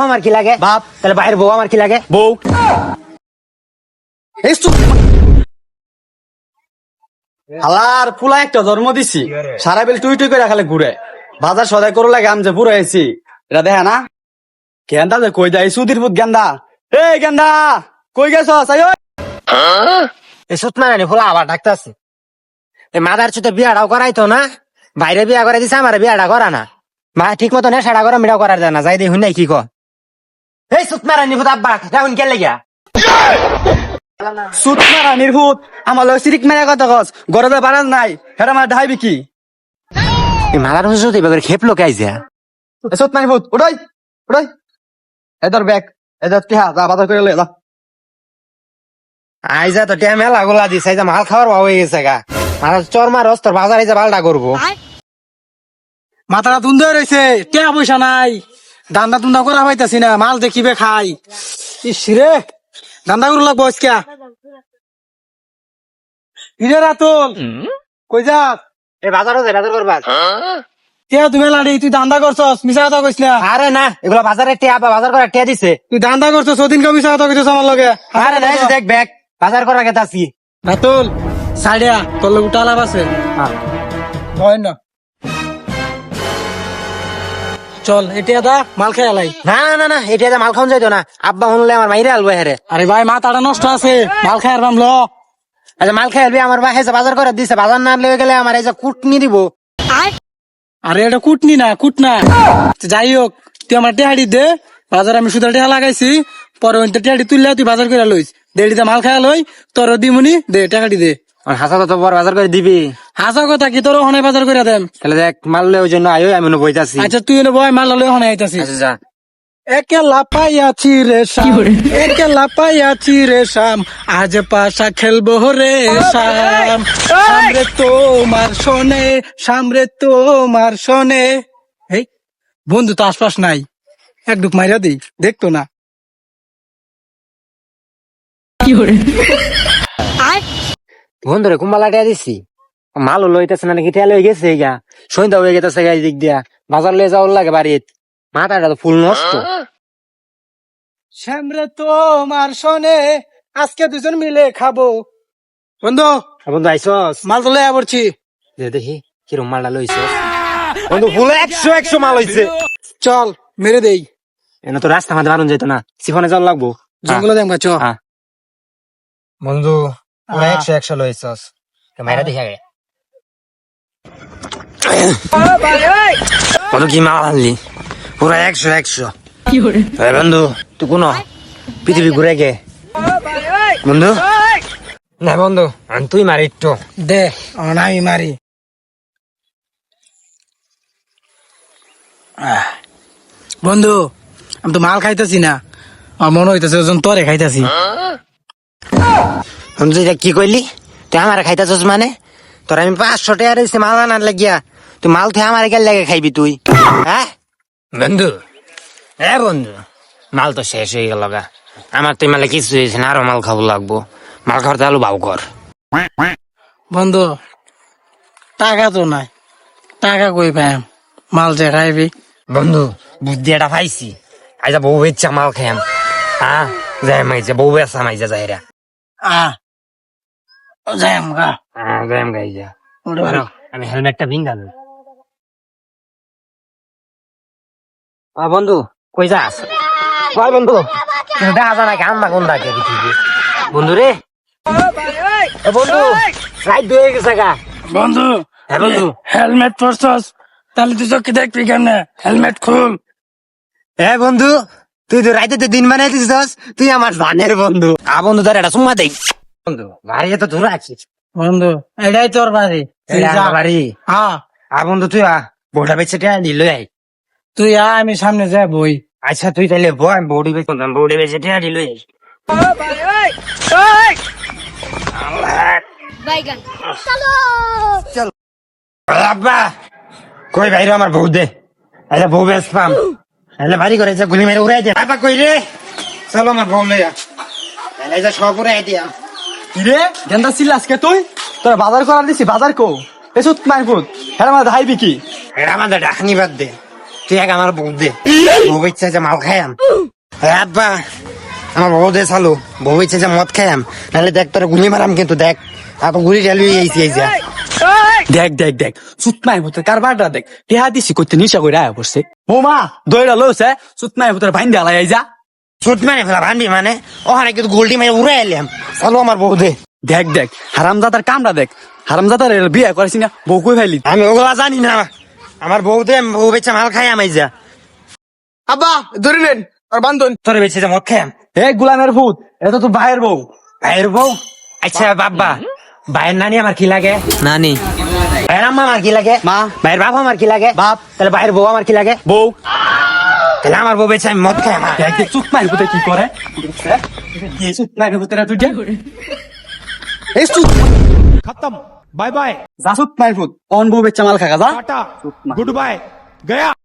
আমার কি লাগে বাপ। তাহলে বাইরের বউ আমার কি লাগে? বউ। এই চুপ। হালার ফুলা একটা জন্ম দিছি, সারা বেল টুই টুই করে খালে ঘুরে বাজার সদাই করো লাগে। আমি যে পুরো আইছি এটা দেখে না গেন্দা যে কই যায় সুধীর পুত গেন্দা। এই গেন্দা কই গেছ? এসব মানে ফুলা আবার ডাকতেছে। এই মাদার চুতে বিয়াটাও করাইতো না, বাইরে বিয়া করাই দিছে, আমার বিয়াটা করা না। মা ঠিক মতো নেশাটা করা মিটাও করার যায় না, যাই দেখুন নাই কি ক। এই সুতমারা নিভুত আব্বা এখন কে লেগা সুত মারা নির্ভূত আমার লগে সিরিক মেরে কথা কস, গরদে বানান নাই হেটা আমার ঢাইবি কি? মাদার হুজুর এবার খেপলো কে আইছে? সুত মারি ভূত ওটাই ওটাই এদর ব্যাগ এদর টিহা যা বাজার করে লে যা। আইজা তো টিয়া মেলা গোলা দিছে, আইজা মাল খাওয়ার ভাব হয়ে গেছে গা। মাথা চরমা রস্তর বাজার আইজা বালটা করবো। মাথাটা দুন্দে রয়েছে, টাকা পয়সা নাই, দান্দা দুন্দা করা পাইতাছি না, মাল দেখিবে খাই। ইস রে, দান্দা করু লাগবো আজকে। হিরে রাতুল কই যাস? এই বাজারও যে বাজার করবা? টিয়া তুমি লাড়ি, তুই দান্দা করছস, মিশা কথা কইস না। আরে না, এগুলো বাজারে টিয়া বাজার করার টিয়া দিছে। তুই দান্দা করছস, ওদিনকে মিশা কথা কইছস আমার লগে। আরে না, এই যে দেখ ব্যাগ বাজার করার কথা আছি। রাতুল সাইডিয়া তোর লোক টালাপ আছে, হয় না? চল এটা দা মাল খেয়ে লাই। না না না, এটা যে মাল খাওয়ান যাইতো না, আব্বা শুনলে আমার মাইরে আলবো হেরে। আরে ভাই মাথাটা নষ্ট আছে, মাল খেয়ে আর ল। আচ্ছা মাল খাইবি, আমার ভাই যে বাজার করে দিছে, বাজার না লেগে গেলে আমার এই যে কুটনি দিব। আরে এটা কুটনি না, কুট না। যাই হোক তুই আমার টেহাড়ি দে, বাজার আমি সুদা টেহা লাগাইছি, পরে ওই টেহাড়ি তুললে তুই বাজার করে লইস, দেড়িতে মাল খায়া লই, তোর দিমুনি দে টাকাটি দে। হাসা তো বড় বাজার করে দিবি। হাসা কথা কি, তোর ওখানে বাজার করে দেন। তাহলে দেখ মারলে ওই জন্য আয়ো, আমি বইতাছি। আচ্ছা তুই এনে বয়, মাল লই ওখানে আইতাছি। আচ্ছা যা। একে লাপাইয়াছি রে শাম, একে লাপাইয়াছি রে শাম, আজ পাশা খেলবো রে শাম। সামরে তোমার শোনে, সামরে তোমার শোনে। এই বন্ধু তো আশপাশ নাই, এক ডুক মাইরা দিই, দেখতো না। বন্ধুরে কুম্বালা টিয়া দিছি, মালও লইতেছে না নাকি, টিয়া লই গেছে গা, সন্ধ্যা হয়ে গেছে গা, দিক দিয়া বাজার লয়ে যাওয়ার লাগে বাড়িত। মাথাটা তো ফুল নষ্ট। সামরে তোমার শোনে, আজকে দুজন মিলে খাবো। বন্ধু বন্ধু আইসস? মাল তো লইয়া পড়ছি। দেখি কিরম মালটা লইছস। বন্ধু ফুল 100 মাল হইছে। চল মেরে দেই, এনে তো রাস্তা মাঝে মারুন যেত না, সিফনে যাওয়ার লাগবো। জঙ্গলে দেখবা চ। বন্ধু পুরা 100 লইছস, মাইরা দেখা গে। বন্ধু কি মাল আনলি? পুরা 100। বন্ধু তুই কোন পৃথিবী ঘুরে গে বন্ধু? না বন্ধু তুই মারি একটু দে, আমি মারি। বন্ধু আমি তো মাল খাইতেছি না, আমার মনে হইতেছে ওজন তোরে খাইতেছি। বন্ধু এটা কি কইলি? তুই আমার খাইতাছস মানে? তোর আমি 500 টাকা দিছি মাল আনার লাগিয়া, তুই মাল তুই আমার গেল লাগে খাইবি তুই? হ্যাঁ বন্ধু, হ্যাঁ বন্ধু মাল তো শেষ হয়ে গেল গা, আমার তুই মালে কিছু হয়েছে না, আরো মাল খাবো লাগবো। মাল খাওয়ার তাহলে ভাও কর। বন্ধু টাকা তো নাই, টাকা কই পাই মাল যে খাইবি? বন্ধু বুদ্ধি এটা পাইছি, আইজা বউ ইচ্ছা মাল খাইম। হ্যাঁ যাই মাইছে বউ বেসা মাইজা যাইরা। যাই আমগা যাই গাইজা। আমি হেলমেটটা ভিঙ্গা দেব। বন্ধু কই যাস? কই বন্ধু দেখা যায় না, গান না কোন ডাকে পৃথিবী। বন্ধু রে বন্ধু রাইট হয়ে গেছে গা। বন্ধু হ্যাঁ বন্ধু হেলমেট পরছস, তাহলে তুই চোখে দেখবি কেমনে? হেলমেট খুল। হ্যাঁ বন্ধু তুই তো রাইতে দিন বানাই দিছিস, তুই আমার জানের বন্ধু। বন্ধু তোর এটা সুম্মা দেখ বন্ধু, বাড়ি তো ধরে আছিস বন্ধু এটাই তোর বাড়ি, তুই যা। বাড়ি বন্ধু তুই বউটা বেঁচে নিল। তুই আমি সামনে যাই বই। আচ্ছা তুই তাইলে বউ, আমি বউডি বেঁচে বউডি বেঁচে নিল। চল আব্বা কই বাইরে আমার বউ দে, আচ্ছা বউ বেশ পাম, তাহলে বাড়ি করে গুলি মেরে উড়াই দে। আব্বা কই রে? চলো আমার বউ লইয়া সব উড়াই দিয়া। কিরে গেন্দা ছিল আজকে তুই? তোর বাজার করার দিছি, বাজার কো এসব মারফুত হেরা আমার ধাইবি কি? এরা আমাদের ডাকনি বাদ দে, তুই এক আমার বউ দে, বউ ইচ্ছা যে মাল খাইয়াম। আব্বা আমার বউ দে চালু, বউ ইচ্ছা যে মদ খাইয়াম, নাহলে দেখ তোর গুলি মারাম কিন্তু দেখ, আর গুলি চালু এইছি এই যা। দেখ দেখ দেখ সুতমাই ভূতের কারবারটা দেখ, টিহা দিছি করতে নিশা করে আয়া পড়ছে। বৌমা দইরা লইছে, সুতমাই ভূতের ভাইন দিয়ে আলাই যা। সুট মানে ফেলা ভান্ডি মানে ওখানে কিন্তু গোল্ডি মাই উড়ে এলাম। চালু আমার বউ দে। দেখ দেখ হারামজাদার কামড়া দেখ, হারামজাদার বিয়ে করেছি না, বউ কই ফাইলি। আমি ওগুলা জানি না, আমার বউ দে, বউ বেচা মাল খাইয়াম এই যা। আব্বা ধরে নেন আর বান্ধন। তোর বেচে যে মদ খাইয়াম। এ গুলামের ভূত, এটা তো ভাইয়ের বউ। ভাইয়ের বউ? আচ্ছা বাবা, ভাইয়ের নানি আমার কি লাগে? নানি। ভাইয়ের আম্মা আমার কি লাগে? মা। ভাইয়ের বাপ আমার কি লাগে? বাপ। তাহলে ভাইয়ের বউ আমার কি লাগে? বউ। তাহলে আমার বউ বেচে আমি মদ খাইয়াম। দেখ দেখ সুতমাই ভূতে কি করে, সুতমাই ভূতেরা তুই এই সুত खत्म बाय बाय যা সুতমাই ভূত অন বউ বেচ্চা মাল খাগা যা। टाटा गुड बाय गया।